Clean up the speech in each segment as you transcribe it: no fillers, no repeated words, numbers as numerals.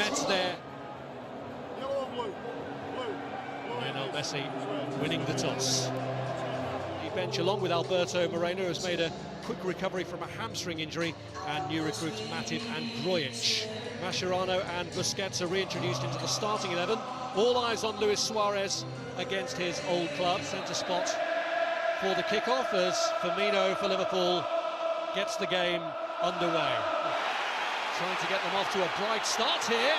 Busquets there. Lionel Messi winning the toss. The bench, along with Alberto Moreno, has made a quick recovery from a hamstring injury, and new recruits Matip and Grujic. Mascherano and Busquets are reintroduced into the starting 11. All eyes on Luis Suarez against his old club. Centre spot for the kickoff as Firmino for Liverpool gets the game underway. Trying to get them off to a bright start here.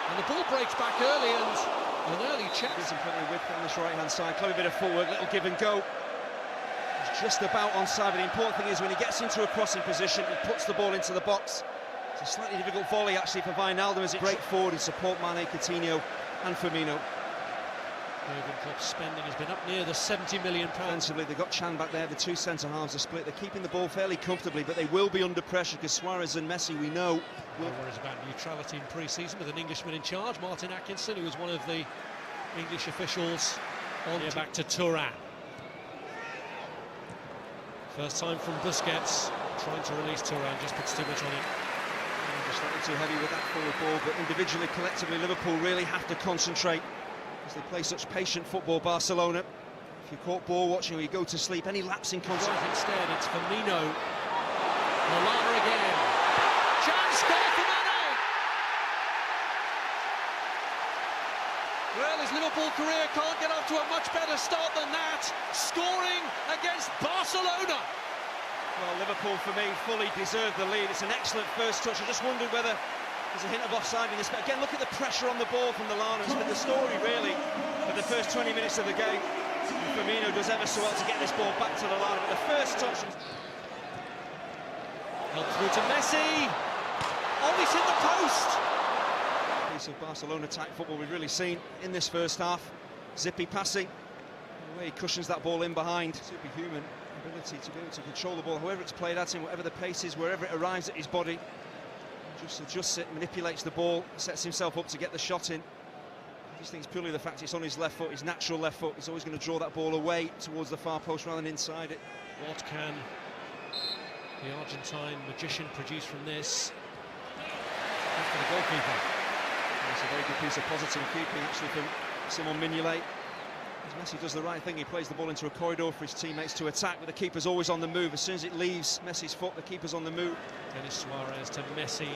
And the ball breaks back early, and an early check. There's plenty of width on this right-hand side. Clever bit of footwork, little give and go. He's just about onside, but the important thing is when he gets into a crossing position, he puts the ball into the box. It's a slightly difficult volley actually for Wijnaldum as it break forward and support Mane, Coutinho and Firmino. Jurgen Klopp's spending has been up near the £70 million. Defensively, they've got Chan back there, the two centre-halves are split. They're keeping the ball fairly comfortably, but they will be under pressure because Suarez and Messi, we know... No worries about neutrality in pre-season with an Englishman in charge, Martin Atkinson, who was one of the English officials on here back to Turan. First time from Busquets, trying to release Turan, just puts too much on it. Just slightly too heavy with that forward ball, but individually, collectively, Liverpool really have to concentrate as they play such patient football. Barcelona, if you're caught ball watching or you go to sleep, any lapse in concentration. Instead, it's Firmino. Lallana again. Chance goal for Mane! Well, his Liverpool career can't get off to a much better start than that. Scoring against Barcelona. Well, Liverpool, for me, fully deserved the lead. It's an excellent first touch. I just wondered whether there's a hint of offside in this. But again, look at the pressure on the ball from Lallana. It's been the story, really, for the first 20 minutes of the game. And Firmino does ever so well to get this ball back to Lallana. But the first touch... Held through to Messi. Oh, he's hit the post. Piece of Barcelona-type football we've really seen in this first half. Zippy passing. The way he cushions that ball in behind. Superhuman ability to be able to control the ball, however it's played at him, whatever the pace is, wherever it arrives at his body. Just adjusts it, manipulates the ball, sets himself up to get the shot in. I just think it's purely the fact it's on his left foot, his natural left foot. He's always going to draw that ball away towards the far post rather than inside it. What can the Argentine magician produce from this? For the goalkeeper. It's a very good piece of positive keeping actually from Simon Mignolet. Messi does the right thing, he plays the ball into a corridor for his teammates to attack, but the keeper's always on the move. As soon as it leaves Messi's foot, the keeper's on the move. Denis Suarez to Messi. And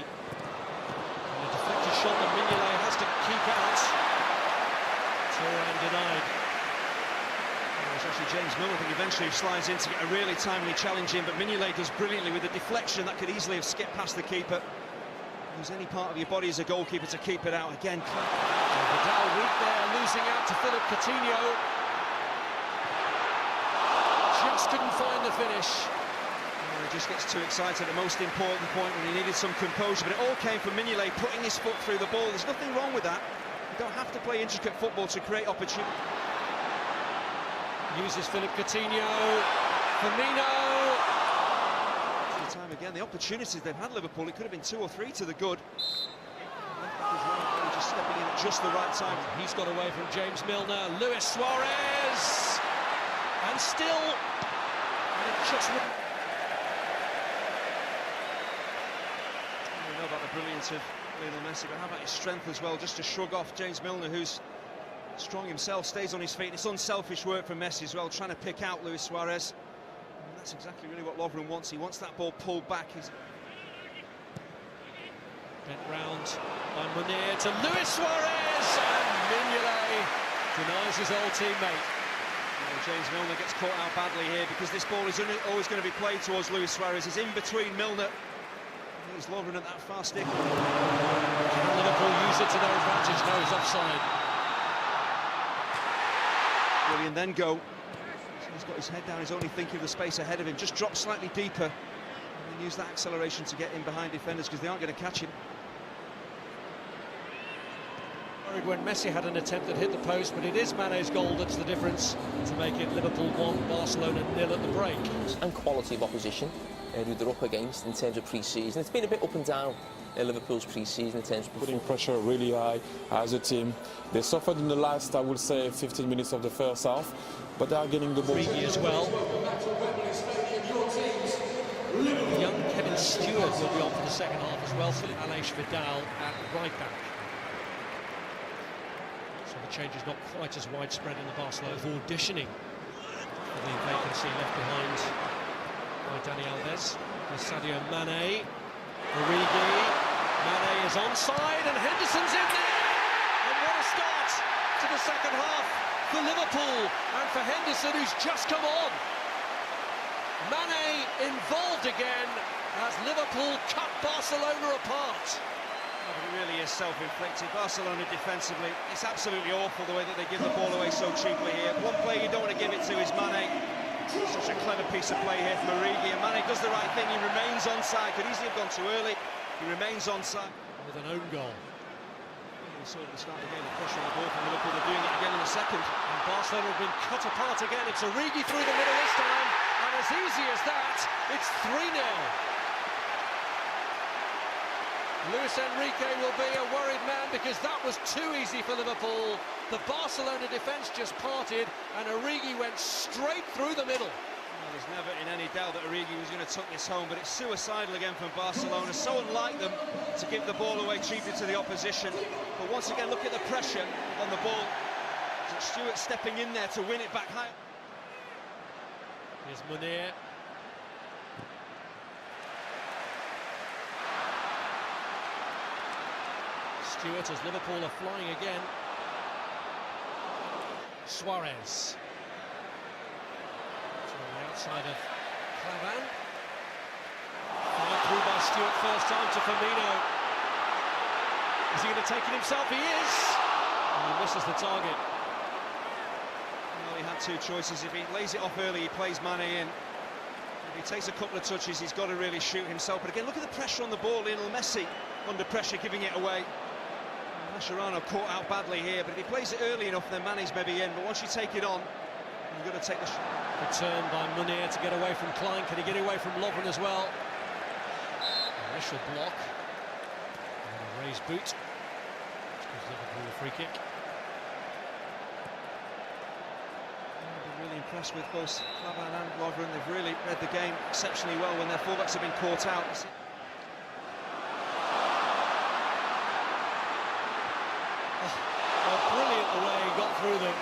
a deflected shot that Mignolet has to keep out. Turan denied. It was actually James Milner, I think, eventually slides in to get a really timely challenge in, but Mignolet does brilliantly with the deflection that could easily have skipped past the keeper. Use any part of your body as a goalkeeper to keep it out. Again, Vidal weak there, losing out to Philip Coutinho. Just couldn't find the finish. He just gets too excited at the most important point when he needed some composure, but it all came from Mignolet putting his foot through the ball. There's nothing wrong with that. You don't have to play intricate football to create opportunity. Uses Philip Coutinho. Firmino. Time again, the opportunities they've had, Liverpool, it could have been 2 or 3 to the good. Just stepping in at just the right time. He's got away from James Milner. Luis Suarez, and still just wouldn't. I don't know about the brilliance of Lionel Messi, but how about his strength as well, just to shrug off James Milner, who's strong himself, stays on his feet. It's unselfish work from Messi as well, trying to pick out Luis Suarez. That's exactly really what Lovren wants. He wants that ball pulled back. He's bent round by Munir to Luis Suarez, and Mignolet denies his old teammate. James Milner gets caught out badly here because this ball is always going to be played towards Luis Suarez. He's in between Milner. Here's Lovren at that far stick. Can Liverpool use it to their advantage? No, he's offside. Brilliant, then go. He's got his head down, he's only thinking of the space ahead of him. Just drop slightly deeper and then use that acceleration to get in behind defenders because they aren't going to catch him. Worried when Messi had an attempt that hit the post, but it is Mane's goal that's the difference to make it Liverpool 1, Barcelona 0 at the break. And quality of opposition who they're up against in terms of pre-season. It's been a bit up and down Liverpool's pre-season in terms of putting pressure really high as a team. They suffered in the last, I would say, 15 minutes of the first half, but they are getting the ball. As well. Young Kevin Stewart will be on for the second half as well, so Aleix Vidal at right back. So the change is not quite as widespread in the Barcelona auditioning for the vacancy left behind by Dani Alves. There's Sadio Mane, Origi, Mane is onside and Henderson's in there! And what a start to the second half for Liverpool and for Henderson, who's just come on. Mane involved again as Liverpool cut Barcelona apart. But it really is self-inflicted. Barcelona defensively, it's absolutely awful the way that they give the ball away so cheaply here. One player you don't want to give it to is Mane. Such a clever piece of play here from Origi, and Mane does the right thing. He remains onside. Could easily have gone too early. He remains onside. With an own goal. We saw at the start of the game the pressure on the ball from Liverpool. They're doing it again in the second. And Barcelona have been cut apart again. It's Origi through the middle this time, and as easy as that, it's 3-0. Luis Enrique will be a worried man because that was too easy for Liverpool. The Barcelona defence just parted and Origi went straight through the middle. Well, there's never in any doubt that Origi was going to tuck this home, but it's suicidal again from Barcelona. So unlike them to give the ball away cheaply to the opposition. But once again, look at the pressure on the ball. Stewart stepping in there to win it back high. Here's Munir. Stewart as Liverpool are flying again. Suarez. To the outside of Clavan. Fired through by Stewart first time to Firmino. Is he going to take it himself? He is! And he misses the target. Well, he had two choices. If he lays it off early, he plays Mane in. If he takes a couple of touches, he's got to really shoot himself. But again, look at the pressure on the ball. Lionel Messi under pressure, giving it away. Mascherano caught out badly here, but if he plays it early enough, then Mane's maybe in. But once you take it on, you've got to take the shot. Return by Munir to get away from Klein. Can he get away from Lovren as well? Initial block. And a raised boot. Gives Liverpool a free kick. I've been really impressed with both Clavan and Lovren. They've really read the game exceptionally well when their fullbacks have been caught out. Brilliant the way he got through them.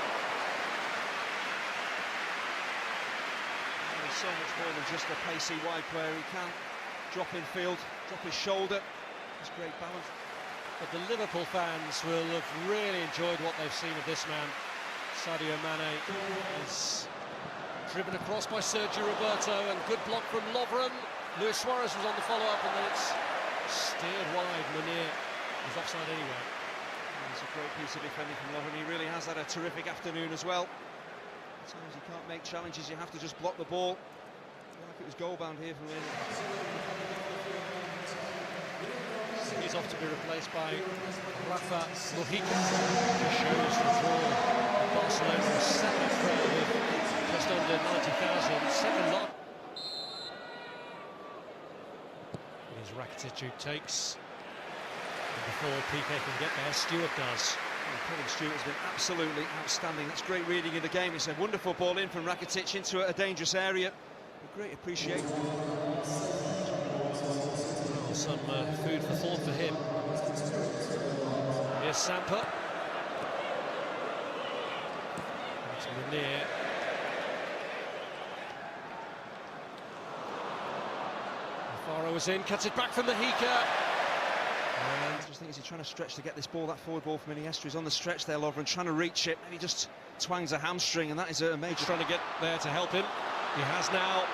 He's so much more than just a pacey wide player. He can drop in field, drop his shoulder. It's great balance. But the Liverpool fans will have really enjoyed what they've seen of this man. Sadio Mane is driven across by Sergio Roberto, and good block from Lovren. Luis Suarez was on the follow-up, and then it's steered wide. Munir is offside anyway. It's a great piece of defending from Lovren. He really has had a terrific afternoon as well. Sometimes you can't make challenges, you have to just block the ball. Like it was goal-bound here from Lionel. He's off to be replaced by Rafa Mujica, who shows the draw. Barcelona's second crowd of just under 90,000, second lot. Here's Rakitic who takes. Before PK can get there, Stewart does. Colin Stewart has been absolutely outstanding. That's great reading of the game. It's a wonderful ball in from Rakitic into a dangerous area. A great appreciation. Oh, some food for thought for him. Here's Samper. It's Munir. Alfaro was in, cuts it back from Mujica. And I just think he's trying to stretch to get this ball, that forward ball from Iniesta. He's on the stretch there, Lovren, trying to reach it. Maybe just twangs a hamstring, and that is a major... He's trying to get there to help him. He has now.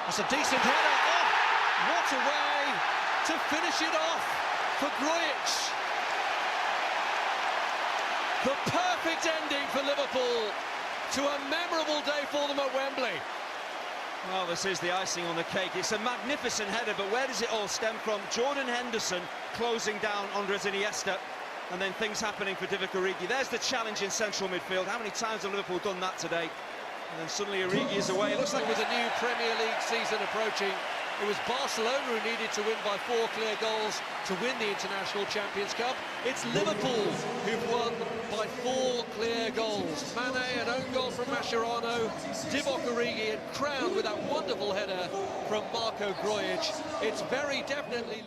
That's a decent header. Oh, what a way to finish it off for Grujic. The perfect ending for Liverpool to a memorable day for them at Wembley. Well, this is the icing on the cake. It's a magnificent header, but where does it all stem from? Jordan Henderson closing down Andres Iniesta, and then things happening for Divock Origi. There's the challenge in central midfield. How many times have Liverpool done that today? And then suddenly Origi is away. It looks like with a new Premier League season approaching, It was Barcelona who needed to win by 4 clear goals to win the International Champions Cup. It's Liverpool who've won by 4 clear goals. Mane, an own goal from Mascherano, Divock Origi, and crowned with that wonderful header from Marco Grujic. It's very definitely...